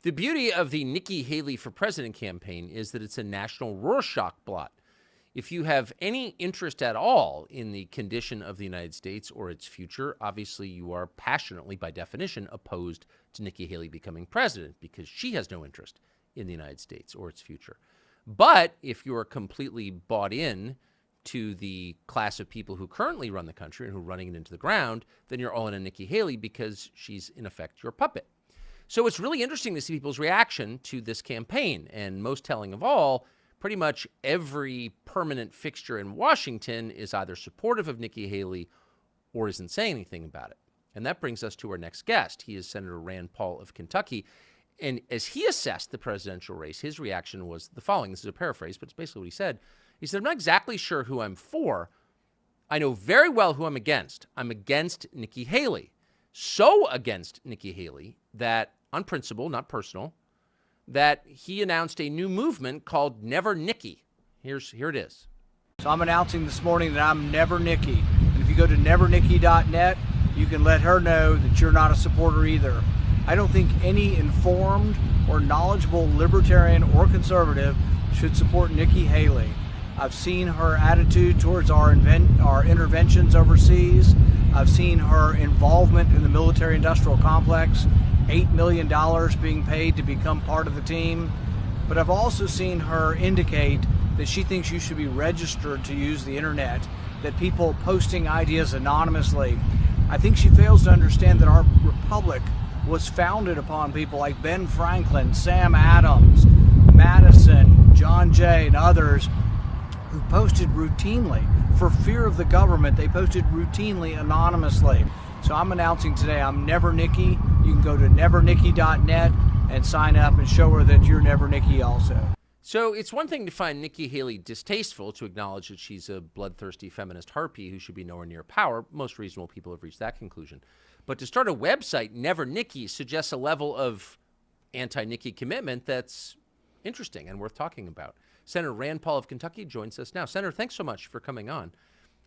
The beauty of the Nikki Haley for President campaign is that it's a national Rorschach blot. If you have any interest at all in the condition of the United States or its future, obviously you are passionately, by definition, opposed to Nikki Haley becoming president because she has no interest in the United States or its future. But if you are completely bought in to the class of people who currently run the country and who are running it into the ground, then you're all in on Nikki Haley because she's, in effect, your puppet. So it's really interesting to see people's reaction to this campaign. And most telling of all, pretty much every permanent fixture in Washington is either supportive of Nikki Haley or isn't saying anything about it. And that brings us to our next guest. He is Senator Rand Paul of Kentucky. And as he assessed the presidential race, his reaction was the following. This is a paraphrase, but it's basically what he said. He said, I'm not exactly sure who I'm for. I know very well who I'm against. I'm against Nikki Haley. So against Nikki Haley that, on principle, not personal, that he announced a new movement called Never Nikki. Here it is. So I'm announcing this morning that I'm Never Nikki. And if you go to nevernikki.net, you can let her know that you're not a supporter either. I don't think any informed or knowledgeable libertarian or conservative should support Nikki Haley. I've seen her attitude towards our interventions overseas. I've seen her involvement in the military-industrial complex, $8 million being paid to become part of the team. But I've also seen her indicate that she thinks you should be registered to use the internet, that people posting ideas anonymously. I think she fails to understand that our republic was founded upon people like Ben Franklin, Sam Adams, Madison, John Jay, and others who posted routinely. For fear of the government, they posted routinely anonymously. So I'm announcing today I'm Never Nikki. You can go to nevernikki.net and sign up and show her that you're Never Nikki also. So it's one thing to find Nikki Haley distasteful, to acknowledge that she's a bloodthirsty feminist harpy who should be nowhere near power. Most reasonable people have reached that conclusion. But to start a website, Never Nikki, suggests a level of anti-Nikki commitment that's interesting and worth talking about. Senator Rand Paul of Kentucky joins us now. Senator, thanks so much for coming on.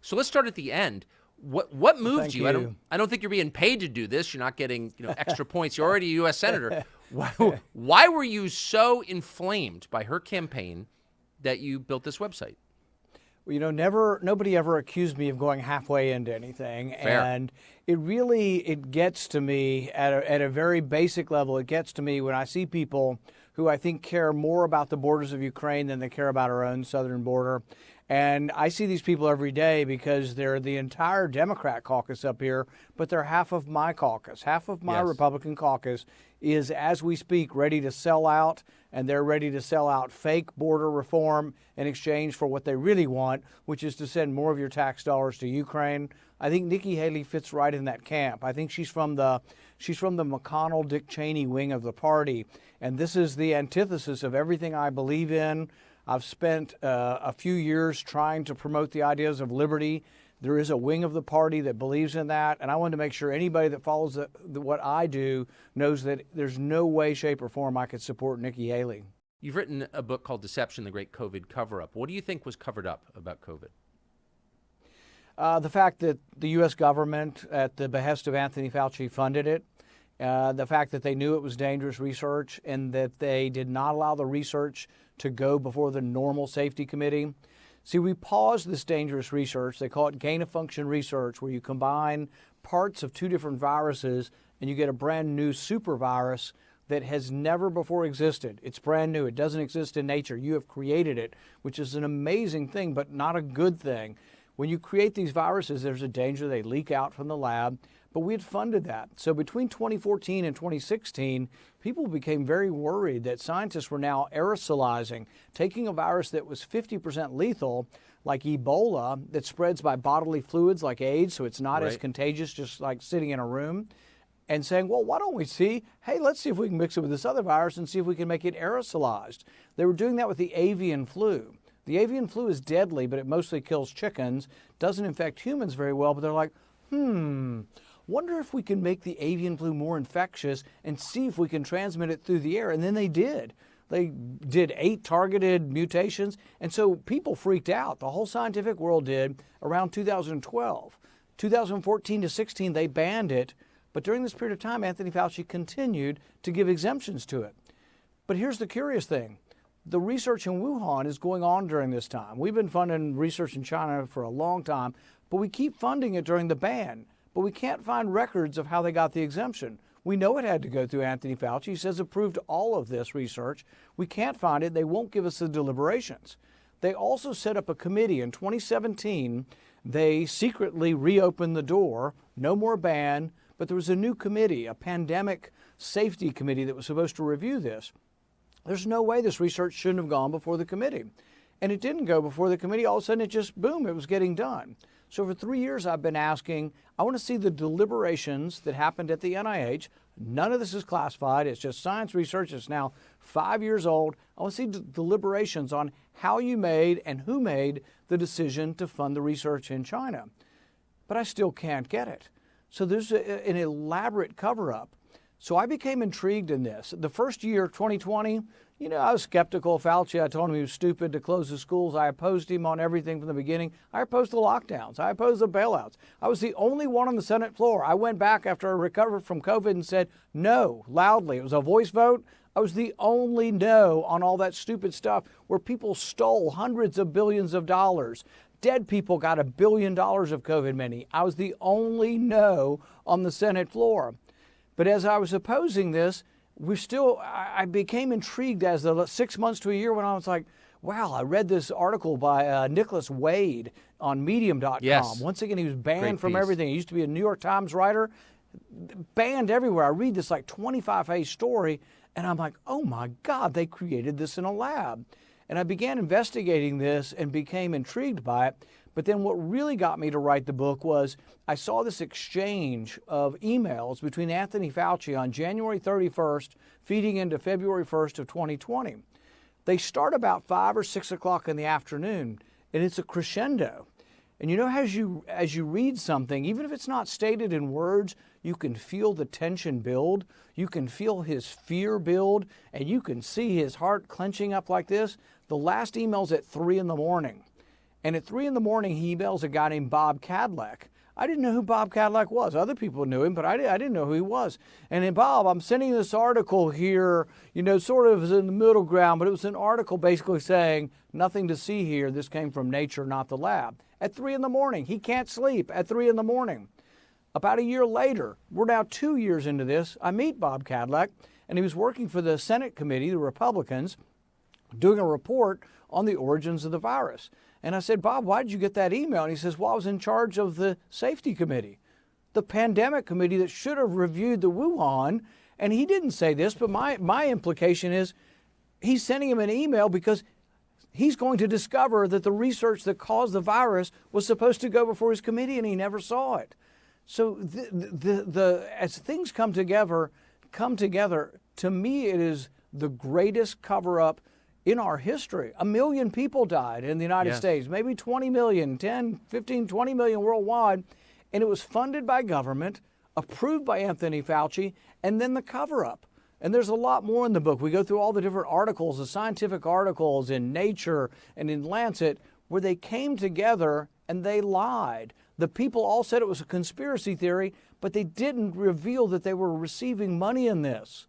So let's start at the end. What moved you? I don't think you're being paid to do this. You're not getting extra points. You're already a U.S. Senator. Why were you so inflamed by her campaign that you built this website? Well, nobody ever accused me of going halfway into anything. Fair. And it gets to me at a very basic level. It gets to me when I see people who I think care more about the borders of Ukraine than they care about our own southern border. And I see these people every day because they're the entire Democrat caucus up here, but they're half of my caucus. Half of my Republican caucus is, as we speak, ready to sell out, and they're ready to sell out fake border reform in exchange for what they really want, which is to send more of your tax dollars to Ukraine. I think Nikki Haley fits right in that camp. I think she's from the McConnell, Dick Cheney wing of the party, and this is the antithesis of everything I believe in. I've spent a few years trying to promote the ideas of liberty. There is a wing of the party that believes in that, and I wanted to make sure anybody that follows what I do knows that there's no way, shape, or form I could support Nikki Haley. You've written a book called Deception, the Great COVID Cover-Up. What do you think was covered up about COVID? The fact that the U.S. government, at the behest of Anthony Fauci, funded it. The fact that they knew it was dangerous research and that they did not allow the research to go before the normal safety committee. See, we paused this dangerous research. They call it gain-of-function research, where you combine parts of two different viruses and you get a brand new super virus that has never before existed. It's brand new. It doesn't exist in nature. You have created it, which is an amazing thing, but not a good thing. When you create these viruses, there's a danger they leak out from the lab. But we had funded that. So between 2014 and 2016, people became very worried that scientists were now aerosolizing, taking a virus that was 50% lethal, like Ebola, that spreads by bodily fluids like AIDS, so it's not as contagious, just like sitting in a room, and saying, well, why don't we let's see if we can mix it with this other virus and see if we can make it aerosolized. They were doing that with the avian flu. The avian flu is deadly, but it mostly kills chickens, doesn't infect humans very well, but they're like, wonder if we can make the avian flu more infectious and see if we can transmit it through the air. And then they did. They did 8 targeted mutations. And so people freaked out. The whole scientific world did around 2012. 2014 to 16, they banned it. But during this period of time, Anthony Fauci continued to give exemptions to it. But here's the curious thing. The research in Wuhan is going on during this time. We've been funding research in China for a long time, but we keep funding it during the ban. But we can't find records of how they got the exemption. We know it had to go through Anthony Fauci. He says approved all of this research. We can't find it. They won't give us the deliberations. They also set up a committee in 2017. They secretly reopened the door. No more ban, but there was a new committee, a pandemic safety committee that was supposed to review this. There's no way this research shouldn't have gone before the committee. And it didn't go before the committee. All of a sudden, it just, boom, it was getting done. So for 3 years, I've been asking, I want to see the deliberations that happened at the NIH. None of this is classified. It's just science research. It's now 5 years old. I want to see deliberations on how you made and who made the decision to fund the research in China. But I still can't get it. So there's an elaborate cover-up. So I became intrigued in this. The first year, 2020, I was skeptical of Fauci. I told him he was stupid to close the schools. I opposed him on everything from the beginning. I opposed the lockdowns. I opposed the bailouts. I was the only one on the Senate floor. I went back after I recovered from COVID and said no loudly. It was a voice vote. I was the only no on all that stupid stuff where people stole hundreds of billions of dollars. Dead people got $1 billion of COVID money. I was the only no on the Senate floor. But as I was opposing this, I became intrigued as the 6 months to a year went on. I was like, wow, I read this article by Nicholas Wade on Medium.com. Yes. Once again, he was banned from everything. He used to be a New York Times writer, banned everywhere. I read this like 25-page story, and I'm like, oh my God, they created this in a lab. And I began investigating this and became intrigued by it. But then what really got me to write the book was I saw this exchange of emails between Anthony Fauci on January 31st, feeding into February 1st of 2020. They start about 5 or 6 o'clock in the afternoon, and it's a crescendo. And as you read something, even if it's not stated in words, you can feel the tension build. You can feel his fear build, and you can see his heart clenching up like this. The last email's at 3 in the morning. And at 3 in the morning, he emails a guy named Bob Cadillac. I didn't know who Bob Cadillac was. Other people knew him, but I didn't know who he was. And then, Bob, I'm sending this article here, sort of in the middle ground, but it was an article basically saying, nothing to see here. This came from Nature, not the lab. At 3 in the morning. He can't sleep at 3 in the morning. About a year later, we're now 2 years into this, I meet Bob Cadillac, and he was working for the Senate committee, the Republicans, doing a report on the origins of the virus. And I said, Bob, why did you get that email? And he says, well, I was in charge of the safety committee, the pandemic committee that should have reviewed the Wuhan. And he didn't say this, but my implication is he's sending him an email because he's going to discover that the research that caused the virus was supposed to go before his committee, and he never saw it. So as things come together, to me, it is the greatest cover-up in our history. 1 million people died in the United States, maybe 20 million, 10, 15, 20 million worldwide. And it was funded by government, approved by Anthony Fauci, and then the cover-up. And there's a lot more in the book. We go through all the different articles, the scientific articles in Nature and in Lancet, where they came together and they lied. The people all said it was a conspiracy theory, but they didn't reveal that they were receiving money in this.